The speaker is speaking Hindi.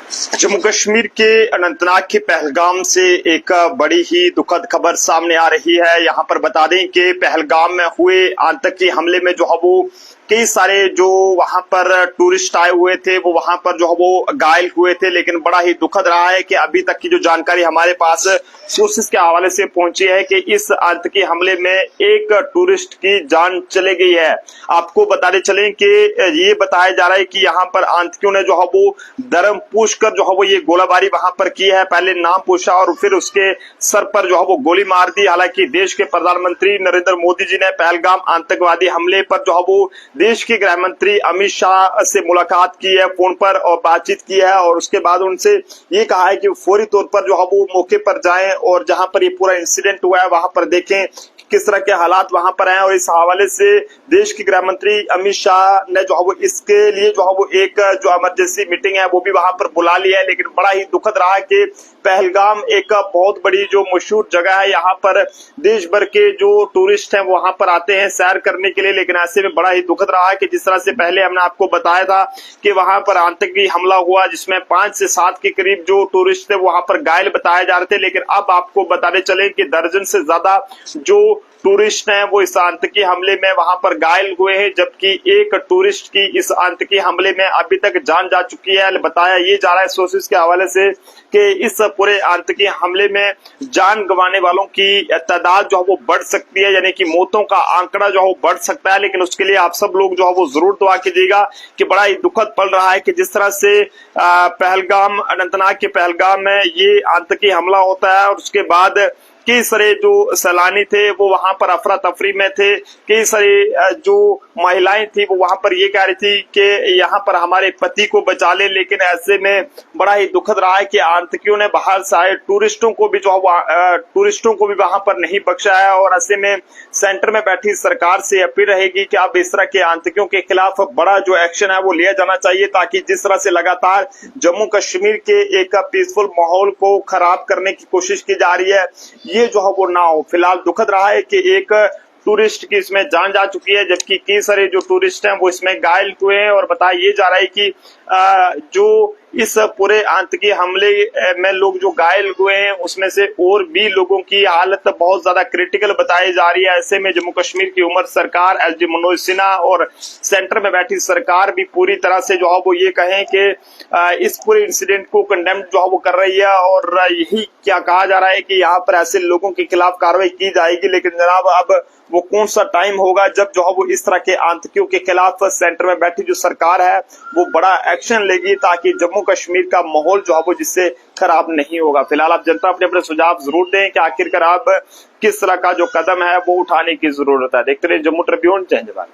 जम्मू कश्मीर के अनंतनाग के पहलगाम से एक बड़ी ही दुखद खबर सामने आ रही है। यहाँ पर बता दें कि पहलगाम में हुए आतंकी हमले में जो है वो कई सारे जो वहां पर टूरिस्ट आए हुए थे वो वहां पर जो है वो घायल हुए थे। लेकिन बड़ा ही दुखद रहा है कि अभी तक की जो जानकारी हमारे पास सोर्सेस के हवाले से पहुंची है कि इस आतंकी हमले में एक टूरिस्ट की जान चली गई है। आपको बताते चलें कि ये बताया जा रहा है कि यहाँ पर आतंकियों ने जो है वो धर्म पूछकर जो है वो ये गोलाबारी वहां पर की है। पहले नाम पूछा और फिर उसके सर पर जो है वो गोली मार दी। हालांकि देश के प्रधानमंत्री नरेंद्र मोदी जी ने पहलगाम आतंकवादी हमले पर जो है वो देश के गृह मंत्री अमित शाह से मुलाकात की है फोन पर और बातचीत की है। और उसके बाद उनसे ये कहा है कि फौरी तौर पर जो है वो मौके पर जाएं और जहां पर ये पूरा इंसिडेंट हुआ है वहां पर देखें किस तरह के हालात वहां पर हैं। और इस हवाले से देश के गृह मंत्री अमित शाह ने जो है वो इसके लिए जो है वो एक जो इमरजेंसी मीटिंग है वो भी वहां पर बुला लिया है। लेकिन बड़ा ही दुखद रहा है कि पहलगाम एक बहुत बड़ी जो मशहूर जगह है, यहाँ पर देश भर के जो टूरिस्ट हैं वो वहां पर आते हैं सैर करने के लिए। लेकिन ऐसे में बड़ा ही दुखद रहा है कि जिस तरह से पहले हमने आपको बताया था कि वहां पर आतंकी हमला हुआ जिसमें 5 से 7 के करीब जो टूरिस्ट थे वहां पर घायल बताए जा रहे थे। लेकिन अब आपको बताने चले कि दर्जन से ज्यादा जो टूरिस्ट हैं वो इस आतंकी हमले में वहां पर घायल हुए हैं, जबकि एक टूरिस्ट की इस आतंकी हमले में अभी तक जान जा चुकी है। बताया ये जा रहा है सोर्सेस के हवाले से कि इस पूरे आतंकी हमले में जान गंवाने वालों की तादाद जो है वो बढ़ सकती है, यानी कि मौतों का आंकड़ा जो है वो बढ़ सकता है। लेकिन उसके लिए आप सब लोग जो है वो जरूर दुआ कीजिएगा कि बड़ा ही दुखद पल रहा है कि जिस तरह से पहलगाम अनंतनाग के पहलगाम में ये आतंकी हमला होता है और उसके बाद कई सारे जो सैलानी थे वो वहां पर अफरा तफरी में थे। कई सारे जो महिलाएं थी वो वहां पर ये कह रही थी कि यहाँ पर हमारे पति को बचा ले। लेकिन ऐसे में बड़ा ही दुखद रहा है कि आतंकियों ने बाहर से आए टूरिस्टों को भी वहां पर नहीं बख्शा है। और ऐसे में सेंटर में बैठी सरकार से अपील रहेगी कि अब इस तरह के आतंकियों के खिलाफ बड़ा जो एक्शन है वो लिया जाना चाहिए, ताकि जिस तरह से लगातार जम्मू कश्मीर के एक पीसफुल माहौल को खराब करने की कोशिश की जा रही है ये जो है वो ना हो। फिलहाल दुखद रहा है कि एक टूरिस्ट की इसमें जान जा चुकी है, जबकि कई सारे जो टूरिस्ट हैं वो इसमें घायल हुए हैं। और बताया ये जा रहा है कि जो इस पूरे आतंकी हमले में लोग जो घायल हुए हैं उसमें से और भी लोगों की हालत बहुत ज्यादा क्रिटिकल बताई जा रही है। ऐसे में जम्मू कश्मीर की उमर सरकार एलजी मनोज सिन्हा और सेंटर में बैठी सरकार भी पूरी तरह से जो है वो ये कहें कि इस पूरे इंसिडेंट को कंडेम जो है वो कर रही है। और यही क्या कहा जा रहा है कि यहाँ पर ऐसे लोगों के खिलाफ कार्रवाई की जाएगी। लेकिन जनाब अब वो कौन सा टाइम होगा जब जो है वो इस तरह के आतंकियों के खिलाफ सेंटर में बैठी जो सरकार है वो बड़ा एक्शन लेगी, ताकि जम्मू कश्मीर का माहौल जो है वो जिससे खराब नहीं होगा। फिलहाल आप जनता अपने अपने सुझाव जरूर दें कि आखिरकार आप किस तरह का जो कदम है वो उठाने की जरूरत है। देखते रहिए जम्मू ट्रिब्यून। जय हिंद।